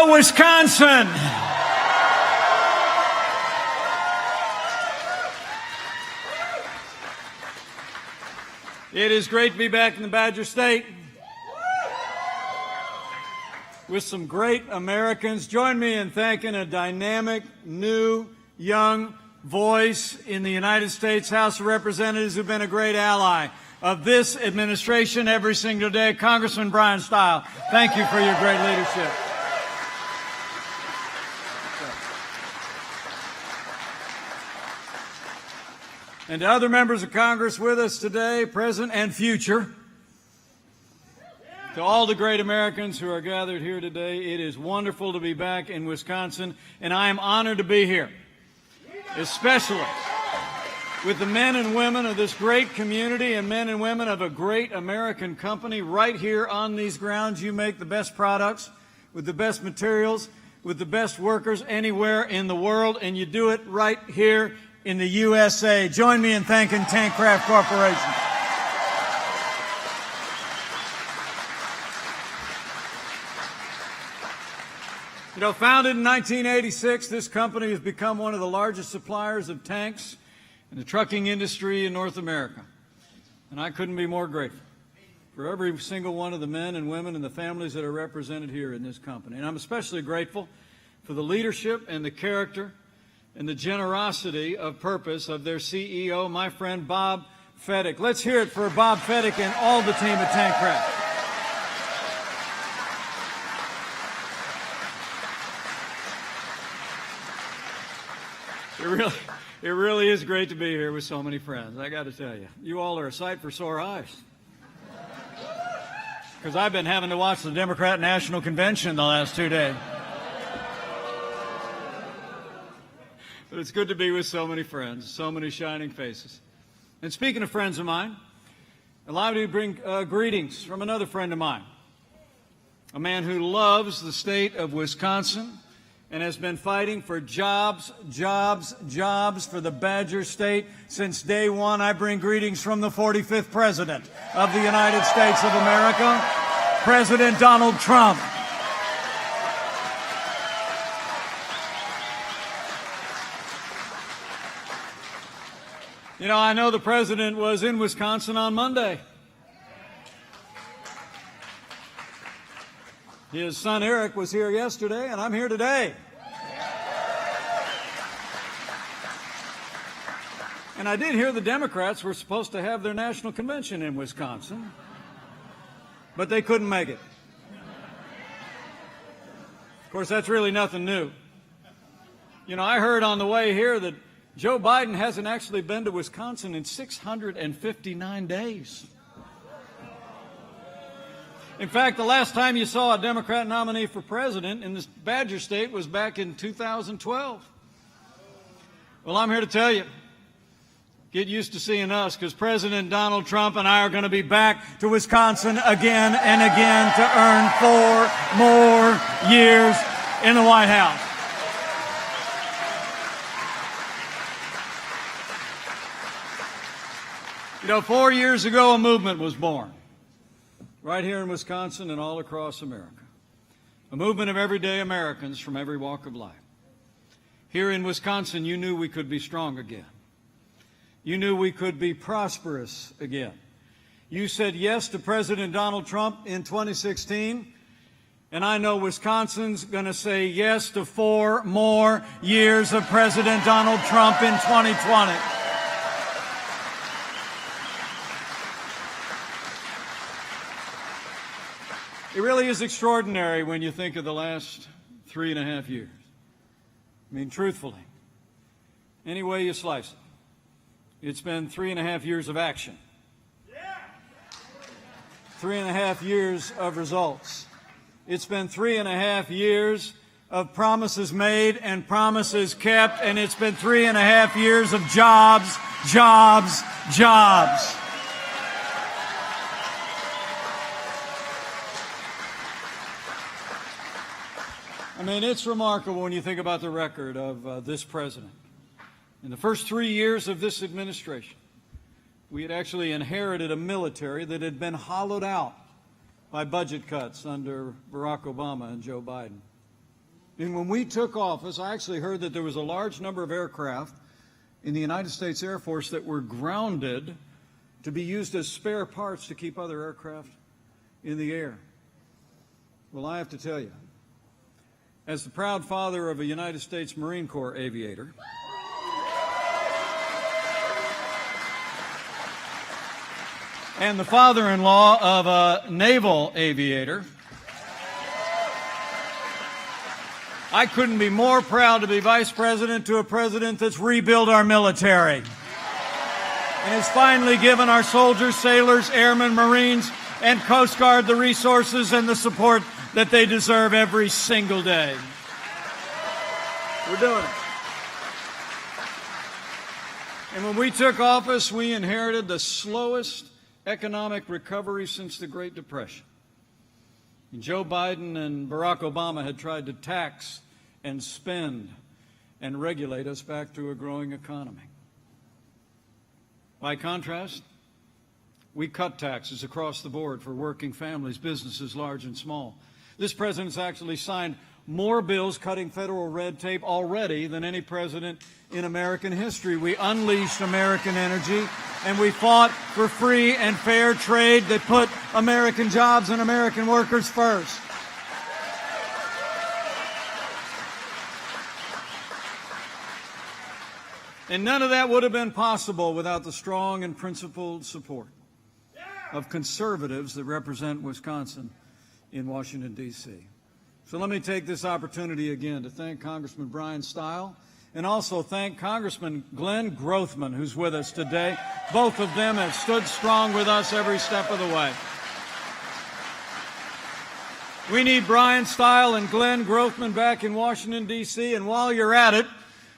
Hello, Wisconsin. It is great to be back in the Badger State with some great Americans. Join me in thanking a dynamic, new, young voice in the United States House of Representatives who've been a great ally of this administration every single day. Congressman Brian Stile, thank you for your great leadership. And to other members of Congress with us today, present and future, to all the great Americans who are gathered here today, it is wonderful to be back in Wisconsin, and I am honored to be here, especially with the men and women of this great community and men and women of a great American company right here on these grounds. You make the best products with the best materials, with the best workers anywhere in the world, and you do it right here in the USA. Join me in thanking Tankcraft Corporation. You know, founded in 1986, this company has become one of the largest suppliers of tanks in the trucking industry in North America. And I couldn't be more grateful for every single one of the men and women and the families that are represented here in this company. And I'm especially grateful for the leadership and the character and the generosity of purpose of their CEO, my friend Bob Fettig. Let's hear it for Bob Fettig and all the team at Tankcraft. It really is great to be here with so many friends. I got to tell you, you all are a sight for sore eyes. Because I've been having to watch the Democrat National Convention the last 2 days. But it's good to be with so many friends, so many shining faces. And speaking of friends of mine, allow me to bring greetings from another friend of mine, a man who loves the state of Wisconsin and has been fighting for jobs, jobs, jobs for the Badger State since day one. I bring greetings from the 45th President of the United States of America, President Donald Trump. You know, I know the President was in Wisconsin on Monday. His son Eric was here yesterday, and I'm here today. And I did hear the Democrats were supposed to have their national convention in Wisconsin, but they couldn't make it. Of course, that's really nothing new. You know, I heard on the way here that Joe Biden hasn't actually been to Wisconsin in 659 days. In fact, the last time you saw a Democrat nominee for president in this Badger State was back in 2012. Well, I'm here to tell you, get used to seeing us, because President Donald Trump and I are going to be back to Wisconsin again and again to earn 4 more years in the White House. You know, 4 years ago, a movement was born right here in Wisconsin and all across America. A movement of everyday Americans from every walk of life. Here in Wisconsin, you knew we could be strong again. You knew we could be prosperous again. You said yes to President Donald Trump in 2016, and I know Wisconsin's going to say yes to 4 more years of President Donald Trump in 2020. It really is extraordinary when you think of the last 3.5 years. I mean, truthfully, any way you slice it, it's been 3.5 years of action. 3.5 years of results. It's been 3.5 years of promises made and promises kept, and it's been 3.5 years of jobs, jobs, jobs. I mean, it's remarkable when you think about the record of this president. In the first 3 years of this administration, we had actually inherited a military that had been hollowed out by budget cuts under Barack Obama and Joe Biden. And when we took office, I actually heard that there was a large number of aircraft in the United States Air Force that were grounded to be used as spare parts to keep other aircraft in the air. Well, I have to tell you, as the proud father of a United States Marine Corps aviator, and the father-in-law of a naval aviator, I couldn't be more proud to be vice president to a president that's rebuilt our military and has finally given our soldiers, sailors, airmen, Marines, and Coast Guard the resources and the support that they deserve every single day. We're doing it. And when we took office, we inherited the slowest economic recovery since the Great Depression. And Joe Biden and Barack Obama had tried to tax and spend and regulate us back to a growing economy. By contrast, we cut taxes across the board for working families, businesses large and small. This president's actually signed more bills cutting federal red tape already than any president in American history. We unleashed American energy, and we fought for free and fair trade that put American jobs and American workers first. And none of that would have been possible without the strong and principled support of conservatives that represent Wisconsin in Washington, D.C. So let me take this opportunity again to thank Congressman Brian Stile and also thank Congressman Glenn Grothman, who's with us today. Both of them have stood strong with us every step of the way. We need Brian Stile and Glenn Grothman back in Washington, D.C., and while you're at it,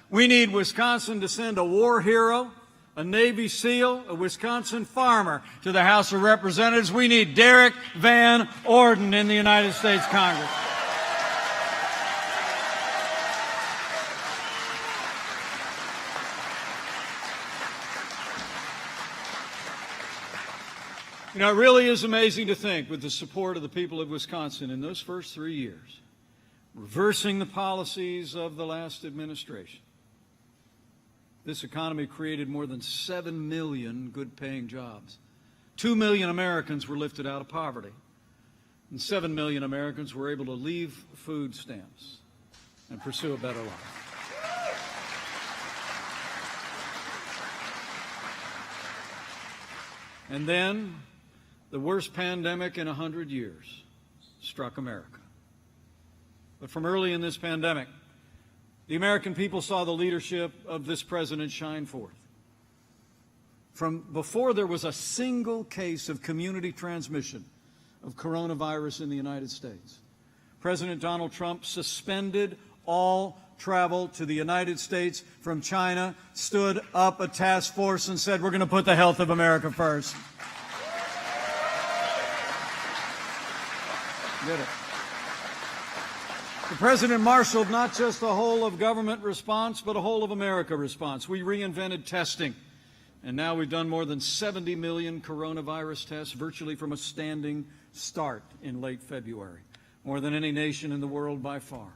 we need Wisconsin to send a war hero, a Navy SEAL, a Wisconsin farmer to the House of Representatives. We need Derek Van Orden in the United States Congress. You know, it really is amazing to think, with the support of the people of Wisconsin in those first 3 years, reversing the policies of the last administration, this economy created more than 7 million good-paying jobs. 2 million Americans were lifted out of poverty, and 7 million Americans were able to leave food stamps and pursue a better life. And then the worst pandemic in 100 years struck America. But from early in this pandemic, the American people saw the leadership of this president shine forth. From before there was a single case of community transmission of coronavirus in the United States, President Donald Trump suspended all travel to the United States from China, stood up a task force and said, we're going to put the health of America first. Did it. The President marshaled not just a whole-of-government response, but a whole-of-America response. We reinvented testing, and now we've done more than 70 million coronavirus tests, virtually from a standing start in late February, more than any nation in the world by far.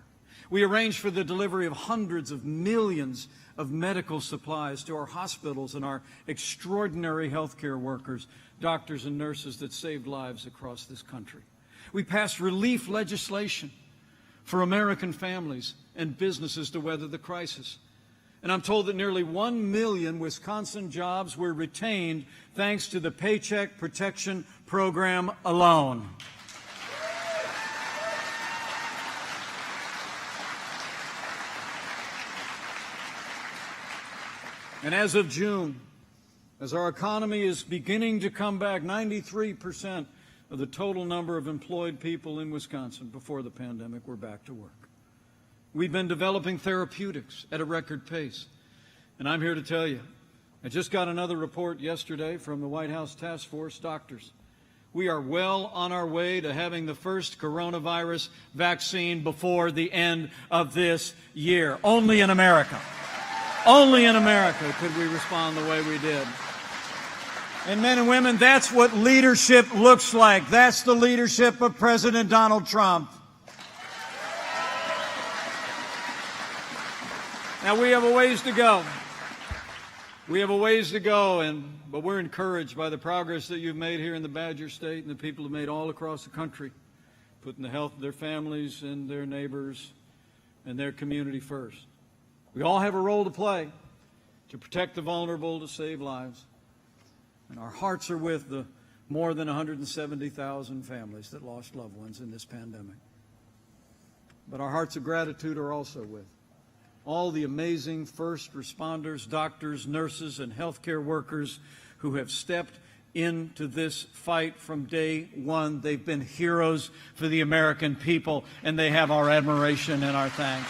We arranged for the delivery of hundreds of millions of medical supplies to our hospitals and our extraordinary healthcare workers, doctors and nurses that saved lives across this country. We passed relief legislation for American families and businesses to weather the crisis. And I'm told that nearly 1 million Wisconsin jobs were retained thanks to the Paycheck Protection Program alone. And as of June, as our economy is beginning to come back, 93% of the total number of employed people in Wisconsin before the pandemic were back to work. We've been developing therapeutics at a record pace. And I'm here to tell you, I just got another report yesterday from the White House Task Force doctors. We are well on our way to having the first coronavirus vaccine before the end of this year. Only in America. Only in America could we respond the way we did. And men and women, that's what leadership looks like. That's the leadership of President Donald Trump. Now, we have a ways to go. We have a ways to go, but we're encouraged by the progress that you've made here in the Badger State and the people have made all across the country, putting the health of their families and their neighbors and their community first. We all have a role to play to protect the vulnerable, to save lives. And our hearts are with the more than 170,000 families that lost loved ones in this pandemic. But our hearts of gratitude are also with all the amazing first responders, doctors, nurses, and healthcare workers who have stepped into this fight from day one. They've been heroes for the American people, and they have our admiration and our thanks.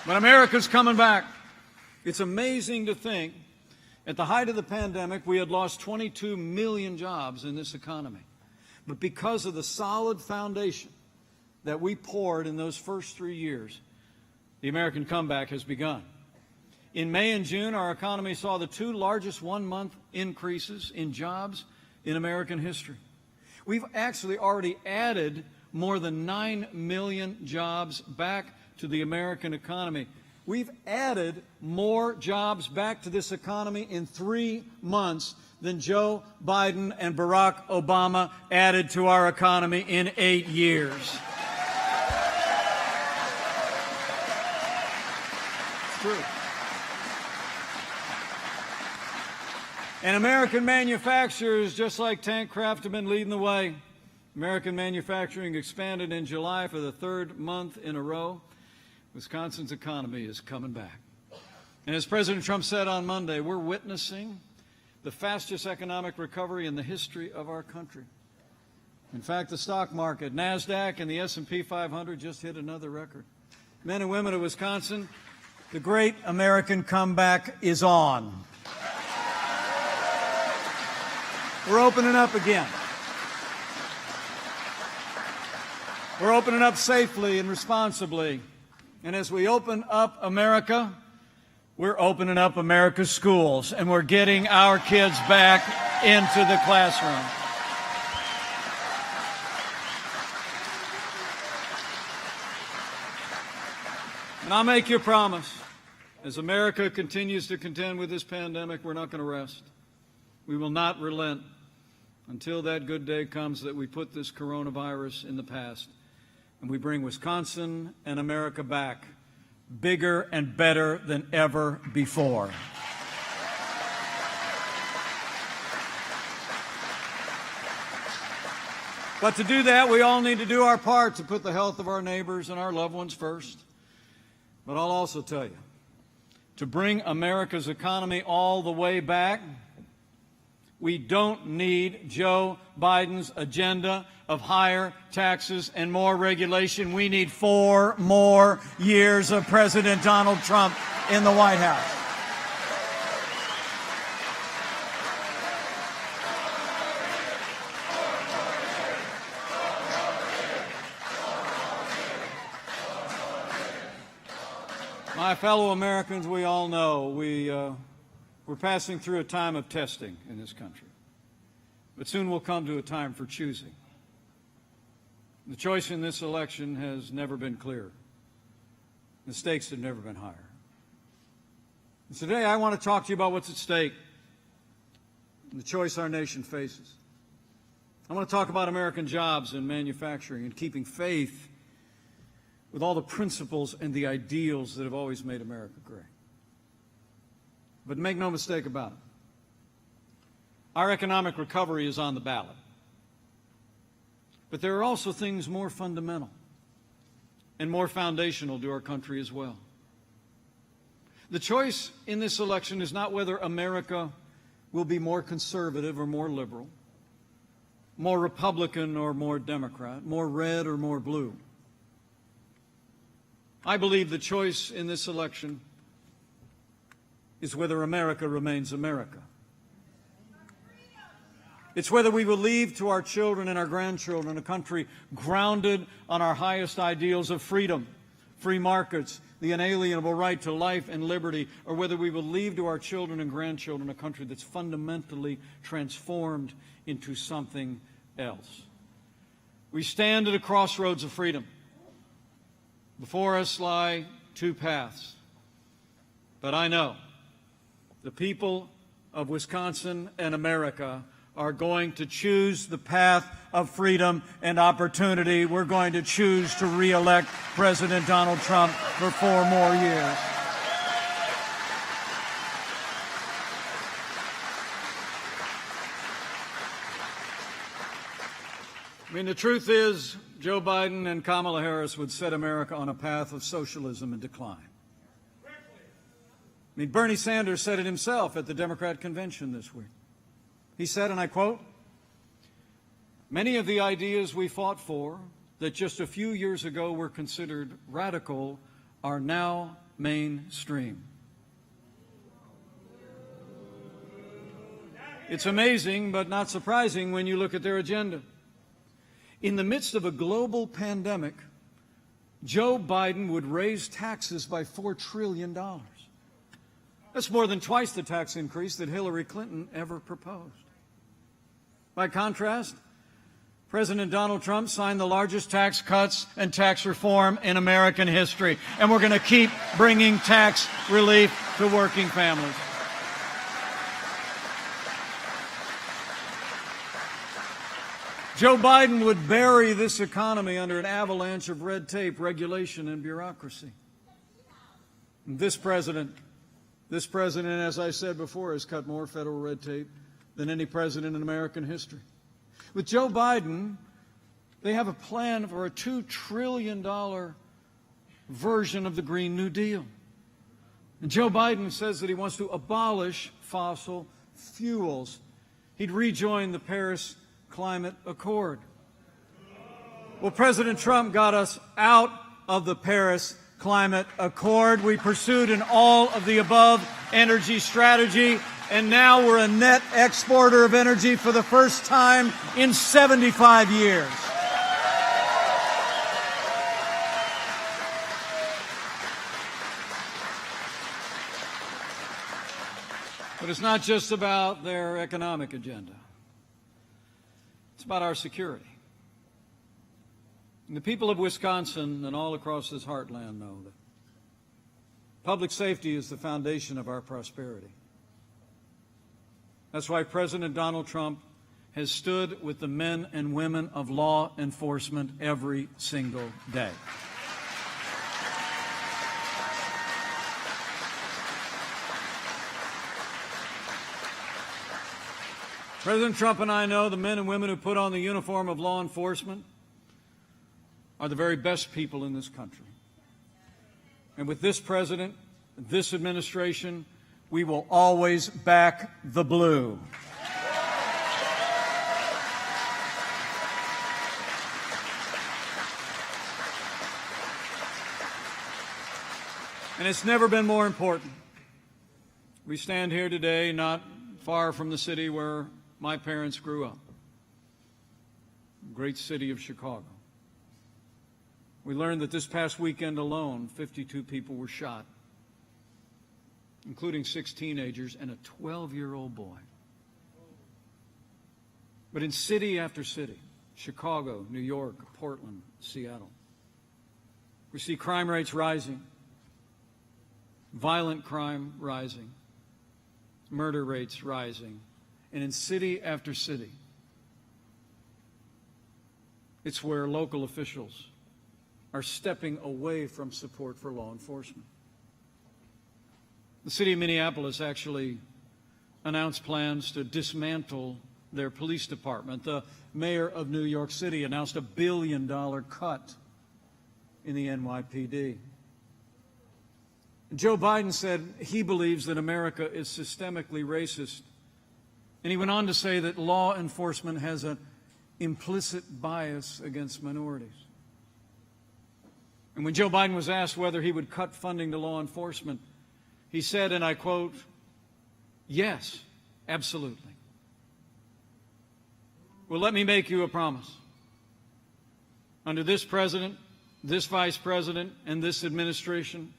But America's coming back. It's amazing to think, at the height of the pandemic, we had lost 22 million jobs in this economy. But because of the solid foundation that we poured in those first 3 years, the American comeback has begun. In May and June, our economy saw the 2 largest one-month increases in jobs in American history. We've actually already added more than 9 million jobs back to the American economy. We've added more jobs back to this economy in 3 months than Joe Biden and Barack Obama added to our economy in 8 years. It's true. And American manufacturers, just like Tankcraft, have been leading the way. American manufacturing expanded in July for the 3rd month in a row. Wisconsin's economy is coming back. And as President Trump said on Monday, we're witnessing the fastest economic recovery in the history of our country. In fact, the stock market, NASDAQ, and the S&P 500 just hit another record. Men and women of Wisconsin, the great American comeback is on. We're opening up again. We're opening up safely and responsibly. And as we open up America, we're opening up America's schools, and we're getting our kids back into the classroom. And I'll make you a promise. As America continues to contend with this pandemic, we're not going to rest. We will not relent until that good day comes that we put this coronavirus in the past and we bring Wisconsin and America back bigger and better than ever before. But to do that, we all need to do our part to put the health of our neighbors and our loved ones first. But I'll also tell you, to bring America's economy all the way back, we don't need Joe Biden's agenda of higher taxes and more regulation. We need 4 more years of President Donald Trump in the White House. My fellow Americans, we all know we're passing through a time of testing in this country. But soon we'll come to a time for choosing. The choice in this election has never been clearer. The stakes have never been higher. And today I want to talk to you about what's at stake and the choice our nation faces. I want to talk about American jobs and manufacturing and keeping faith with all the principles and the ideals that have always made America great. But make no mistake about it, our economic recovery is on the ballot. But there are also things more fundamental and more foundational to our country as well. The choice in this election is not whether America will be more conservative or more liberal, more Republican or more Democrat, more red or more blue. I believe the choice in this election is whether America remains America. It's whether we will leave to our children and our grandchildren a country grounded on our highest ideals of freedom, free markets, the inalienable right to life and liberty, or whether we will leave to our children and grandchildren a country that's fundamentally transformed into something else. We stand at a crossroads of freedom. Before us lie two paths. But I know the people of Wisconsin and America are going to choose the path of freedom and opportunity. We're going to choose to re-elect President Donald Trump for 4 more years. I mean, the truth is, Joe Biden and Kamala Harris would set America on a path of socialism and decline. I mean, Bernie Sanders said it himself at the Democrat convention this week. He said, and I quote, "Many of the ideas we fought for that just a few years ago were considered radical are now mainstream." It's amazing, but not surprising when you look at their agenda. In the midst of a global pandemic, Joe Biden would raise taxes by $4 trillion. That's more than twice the tax increase that Hillary Clinton ever proposed. By contrast, President Donald Trump signed the largest tax cuts and tax reform in American history, and we're going to keep bringing tax relief to working families. Joe Biden would bury this economy under an avalanche of red tape, regulation, and bureaucracy. And this president, as I said before, has cut more federal red tape than any president in American history. With Joe Biden, they have a plan for a $2 trillion version of the Green New Deal. And Joe Biden says that he wants to abolish fossil fuels. He'd rejoin the Paris Climate Accord. Well, President Trump got us out of the Paris Climate Accord. We pursued an all-of-the-above energy strategy, and now we're a net exporter of energy for the first time in 75 years. But it's not just about their economic agenda. It's about our security. And the people of Wisconsin and all across this heartland know that public safety is the foundation of our prosperity. That's why President Donald Trump has stood with the men and women of law enforcement every single day. President Trump and I know the men and women who put on the uniform of law enforcement are the very best people in this country. And with this president, this administration, we will always back the blue. And it's never been more important. We stand here today not far from the city where my parents grew up, the great city of Chicago. We learned that this past weekend alone, 52 people were shot, including 6 teenagers and a 12-year-old boy. But in city after city, Chicago, New York, Portland, Seattle, we see crime rates rising, violent crime rising, murder rates rising. And in city after city, it's where local officials are stepping away from support for law enforcement. The city of Minneapolis actually announced plans to dismantle their police department. The mayor of New York City announced a $1 billion cut in the NYPD. Joe Biden said he believes that America is systemically racist. And he went on to say that law enforcement has an implicit bias against minorities. And when Joe Biden was asked whether he would cut funding to law enforcement, he said, and I quote, "Yes, absolutely." Well, let me make you a promise. Under this president, this vice president, and this administration,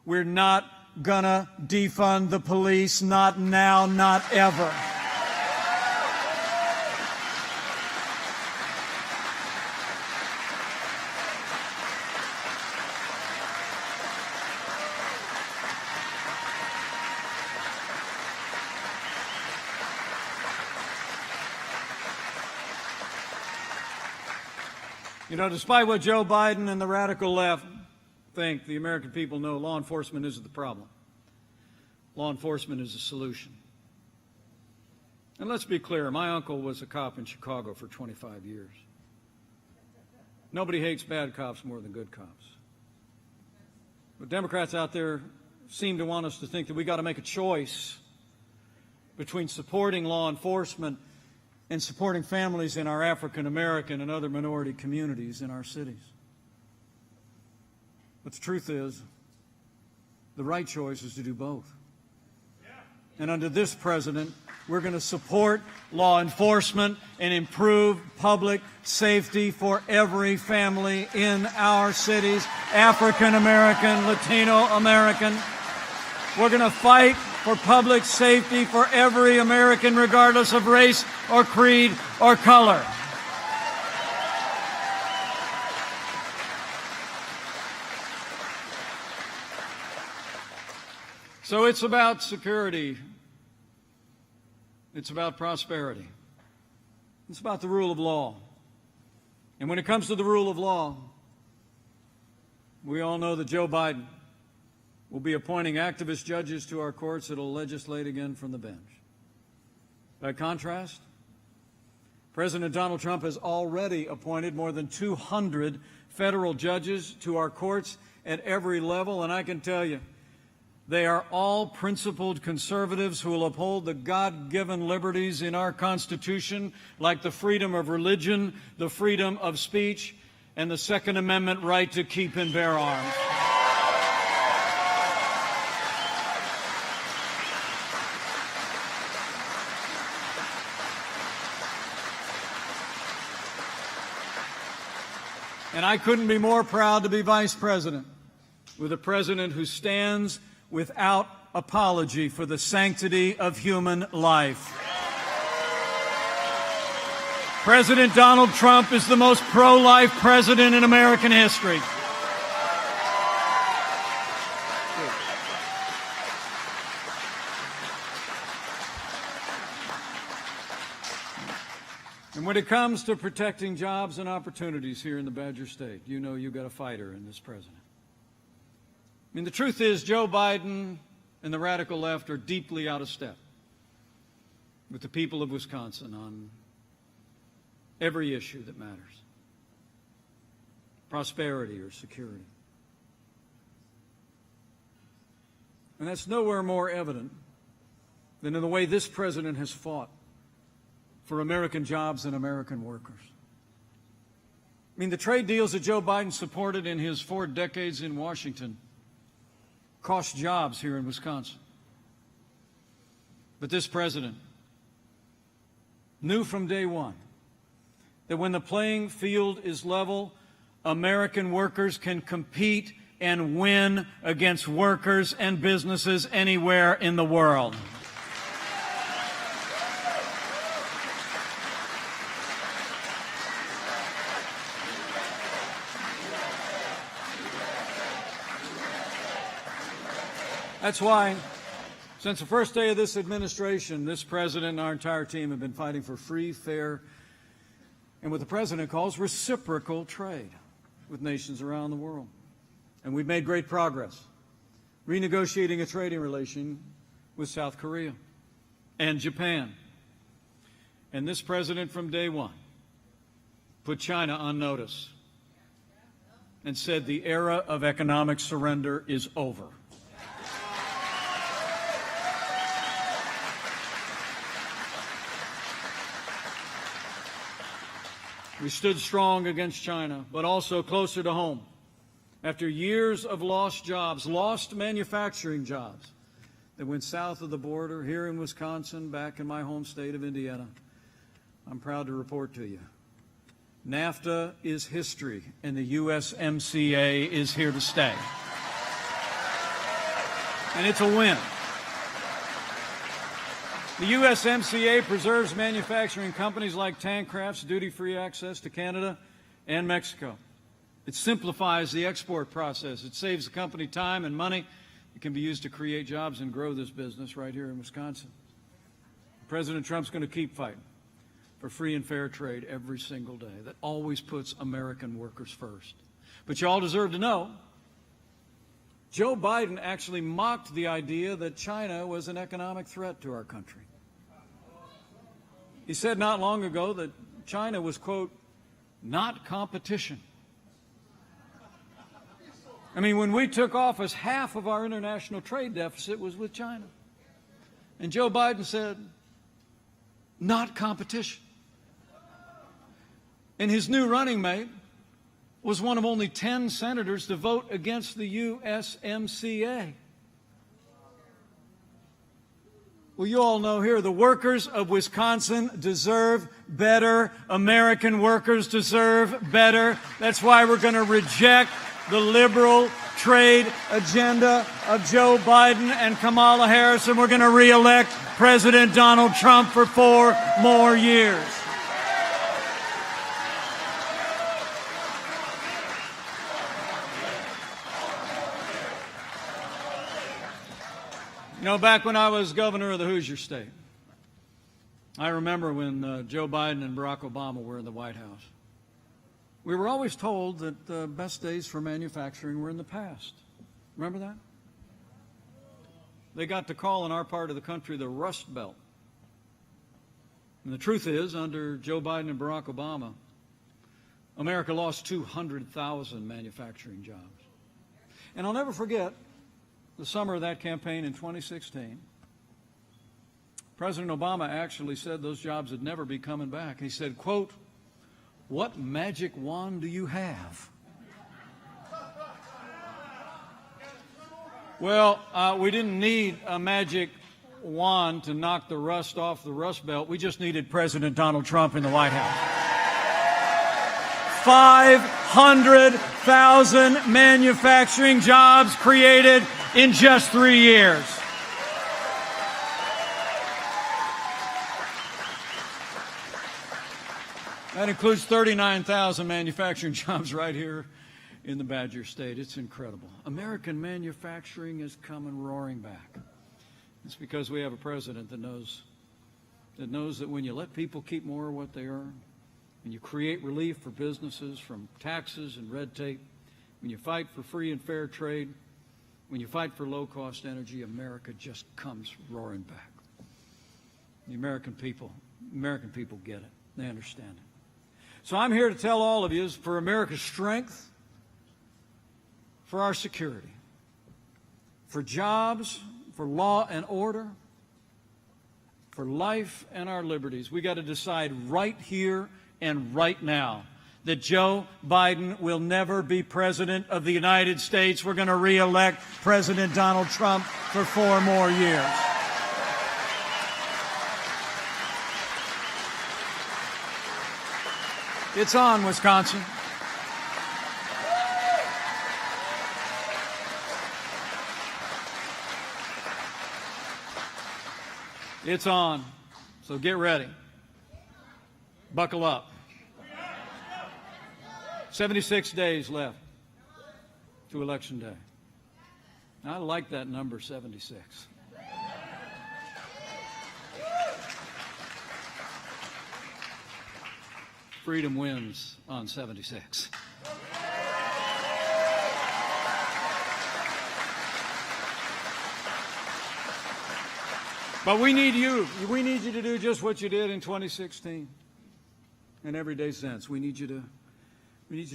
we're not gonna defund the police, not now, not ever. You know, despite what Joe Biden and the radical left think, the American people know law enforcement isn't the problem. Law enforcement is the solution. And let's be clear, my uncle was a cop in Chicago for 25 years. Nobody hates bad cops more than good cops. But Democrats out there seem to want us to think that we got to make a choice between supporting law enforcement and supporting families in our African American and other minority communities in our cities. But the truth is, the right choice is to do both. And under this president, we're going to support law enforcement and improve public safety for every family in our cities, African American, Latino American. We're going to fight for public safety for every American, regardless of race or creed or color. So it's about security. It's about prosperity. It's about the rule of law. And when it comes to the rule of law, we all know that Joe Biden will be appointing activist judges to our courts that will legislate again from the bench. By contrast, President Donald Trump has already appointed more than 200 federal judges to our courts at every level, and I can tell you, they are all principled conservatives who will uphold the God-given liberties in our Constitution, like the freedom of religion, the freedom of speech, and the Second Amendment right to keep and bear arms. And I couldn't be more proud to be vice president with a president who stands without apology for the sanctity of human life. President Donald Trump is the most pro-life president in American history. And when it comes to protecting jobs and opportunities here in the Badger State, you know you've got a fighter in this president. I mean, the truth is, Joe Biden and the radical left are deeply out of step with the people of Wisconsin on every issue that matters, prosperity or security. And that's nowhere more evident than in the way this president has fought for American jobs and American workers. I mean, the trade deals that Joe Biden supported in his 4 decades in Washington cost jobs here in Wisconsin. But this president knew from day one that when the playing field is level, American workers can compete and win against workers and businesses anywhere in the world. That's why, since the first day of this administration, this president and our entire team have been fighting for free, fair, and what the president calls reciprocal trade with nations around the world. And we've made great progress, renegotiating a trading relation with South Korea and Japan. And this president from day one put China on notice and said the era of economic surrender is over. We stood strong against China, but also closer to home. After years of lost jobs, lost manufacturing jobs that went south of the border here in Wisconsin, back in my home state of Indiana, I'm proud to report to you, NAFTA is history, and the USMCA is here to stay. And it's a win. The USMCA preserves manufacturing companies like Tancraft's duty-free access to Canada and Mexico. It simplifies the export process. It saves the company time and money. It can be used to create jobs and grow this business right here in Wisconsin. President Trump's going to keep fighting for free and fair trade every single day, that always puts American workers first. But you all deserve to know, Joe Biden actually mocked the idea that China was an economic threat to our country. He said not long ago that China was, quote, not competition. I mean, when we took office, half of our international trade deficit was with China. And Joe Biden said, not competition. And his new running mate was one of only 10 senators to vote against the USMCA. Well, you all know here, the workers of Wisconsin deserve better. American workers deserve better. That's why we're going to reject the liberal trade agenda of Joe Biden and Kamala Harris, and we're going to re-elect President Donald Trump for 4 more years. You know, back when I was governor of the Hoosier State, I remember when Joe Biden and Barack Obama were in the White House. We were always told that the best days for manufacturing were in the past. Remember that? They got to call in our part of the country the Rust Belt. And the truth is, under Joe Biden and Barack Obama, America lost 200,000 manufacturing jobs. And I'll never forget the summer of that campaign in 2016. President Obama actually said those jobs would never be coming back. He said, quote, "What magic wand do you have?" Well, we didn't need a magic wand to knock the rust off the Rust Belt. We just needed President Donald Trump in the White House. 500,000 manufacturing jobs created in just 3 years. That includes 39,000 manufacturing jobs right here in the Badger State. It's incredible. American manufacturing is coming roaring back. It's because we have a president that knows that when you let people keep more of what they earn, when you create relief for businesses from taxes and red tape, when you fight for free and fair trade, when you fight for low-cost energy, America just comes roaring back. The American people get it. They understand it. So I'm here to tell all of you, is for America's strength, for our security, for jobs, for law and order, for life and our liberties, we got to decide right here and right now that Joe Biden will never be president of the United States. We're going to re-elect President Donald Trump for 4 more years. It's on, Wisconsin. It's on. So get ready. Buckle up. 76 days left to Election Day. I like that number, 76. Freedom wins on 76. But we need you. We need you to do just what you did in 2016 and every day since. We need you to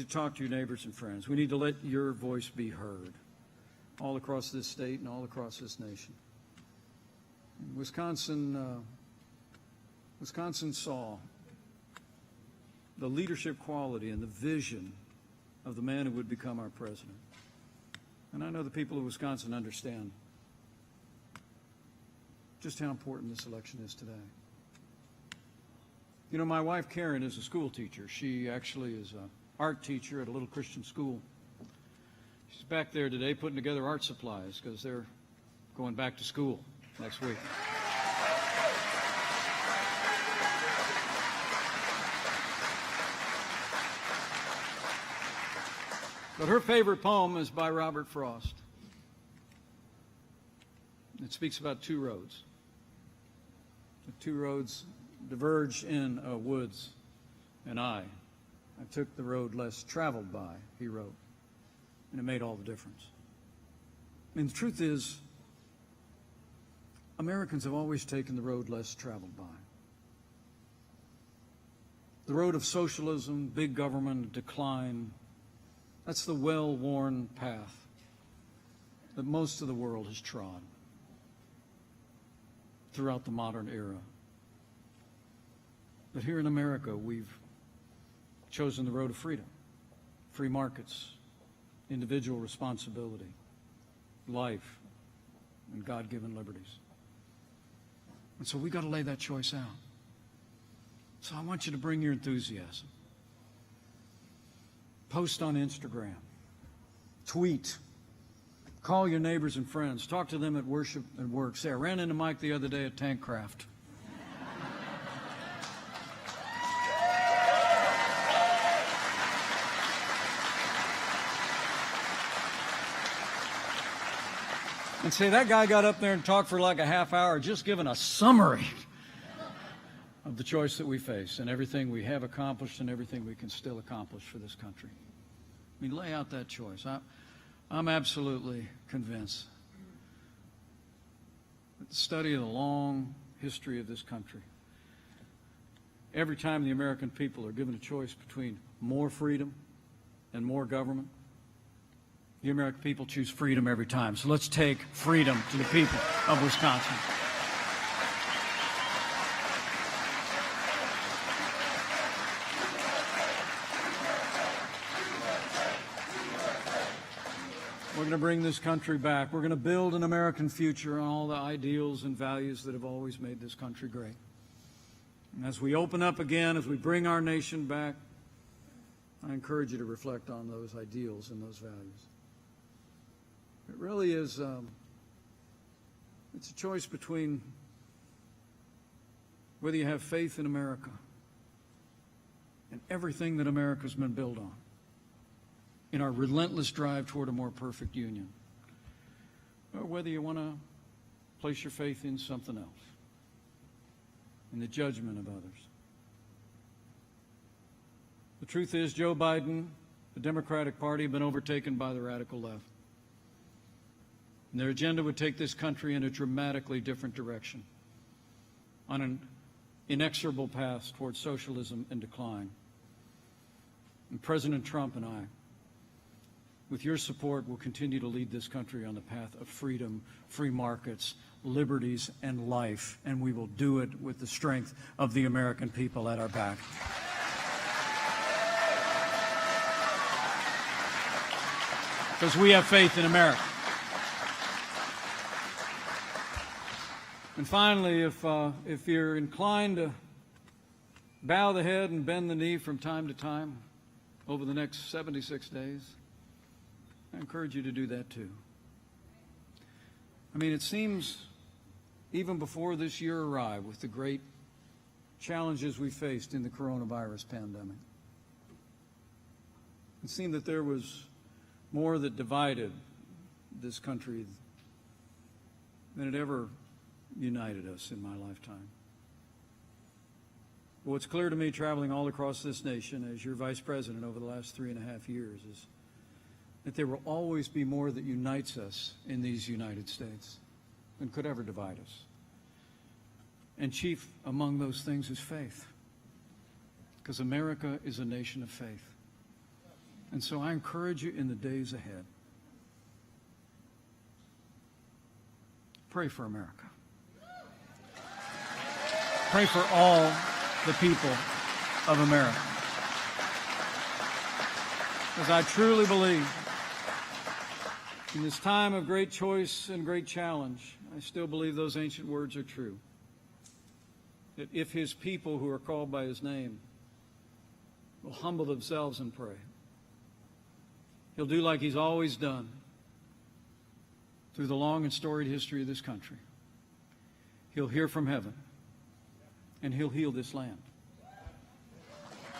talk to your neighbors and friends. We need to let your voice be heard all across this state and all across this nation. Wisconsin saw the leadership quality and the vision of the man who would become our president. And I know the people of Wisconsin understand just how important this election is today. You know, my wife Karen is a school teacher. She actually is an art teacher at a little Christian school. She's back there today putting together art supplies because they're going back to school next week. But her favorite poem is by Robert Frost. It speaks about 2 roads. The 2 roads diverged in woods, and I took the road less traveled by, he wrote, and it made all the difference. I mean, the truth is, Americans have always taken the road less traveled by. The road of socialism, big government, decline, that's the well-worn path that most of the world has trod throughout the modern era. But here in America, we've chosen the road of freedom, free markets, individual responsibility, life, and God-given liberties. And so we've got to lay that choice out. So I want you to bring your enthusiasm. Post on Instagram. Tweet. Call your neighbors and friends. Talk to them at worship and work. Say, I ran into Mike the other day at Tankcraft. And say, that guy got up there and talked for like a half hour, just giving a summary of the choice that we face and everything we have accomplished and everything we can still accomplish for this country. I mean, lay out that choice. I'm absolutely convinced that the study of the long history of this country, every time the American people are given a choice between more freedom and more government, the American people choose freedom every time. So let's take freedom to the people of Wisconsin. We're going to bring this country back. We're going to build an American future on all the ideals and values that have always made this country great. And as we open up again, as we bring our nation back, I encourage you to reflect on those ideals and those values. It really is, it's a choice between whether you have faith in America and everything that America's been built on, in our relentless drive toward a more perfect union, or whether you want to place your faith in something else, in the judgment of others. The truth is, Joe Biden, the Democratic Party, have been overtaken by the radical left. And their agenda would take this country in a dramatically different direction, on an inexorable path towards socialism and decline. And President Trump and I, with your support, will continue to lead this country on the path of freedom, free markets, liberties, and life. And we will do it with the strength of the American people at our back. Because we have faith in America. And finally, if you're inclined to bow the head and bend the knee from time to time over the next 76 days, I encourage you to do that too. I mean, it seems even before this year arrived, with the great challenges we faced in the coronavirus pandemic, it seemed that there was more that divided this country than it ever united us in my lifetime. But what's clear to me, traveling all across this nation as your vice president over the last 3.5 years, is that there will always be more that unites us in these United States than could ever divide us. And chief among those things is faith, because America is a nation of faith. And so I encourage you in the days ahead, pray for America. Pray for all the people of America. Because I truly believe in this time of great choice and great challenge, I still believe those ancient words are true. That if his people who are called by his name will humble themselves and pray, he'll do like he's always done through the long and storied history of this country. He'll hear from heaven, and he'll heal this land.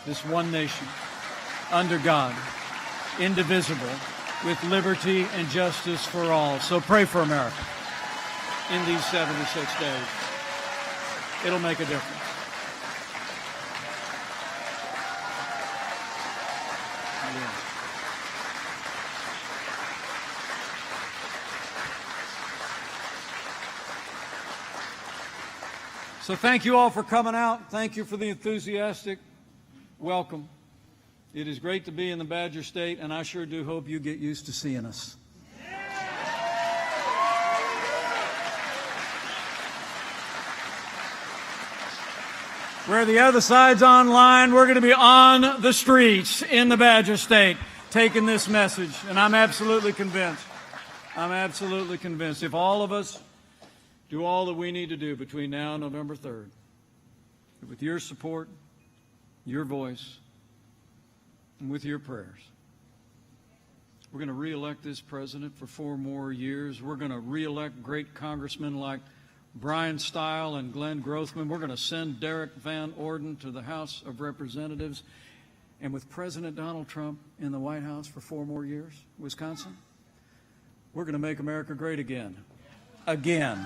This one nation, under God, indivisible, with liberty and justice for all. So pray for America in these 76 days. It'll make a difference. Yeah. So thank you all for coming out. Thank you for the enthusiastic welcome. It is great to be in the Badger State, and I sure do hope you get used to seeing us. Where the other side's online, we're going to be on the streets in the Badger State taking this message, and I'm absolutely convinced. If all of us do all that we need to do between now and November 3rd, with your support, your voice, and with your prayers, we're going to reelect this president for 4 more years. We're going to reelect great congressmen like Brian Stile and Glenn Grothman. We're going to send Derek Van Orden to the House of Representatives. And with President Donald Trump in the White House for 4 more years, Wisconsin, we're going to make America great again. Again.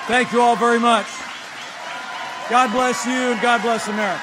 Thank you all very much. God bless you and God bless America.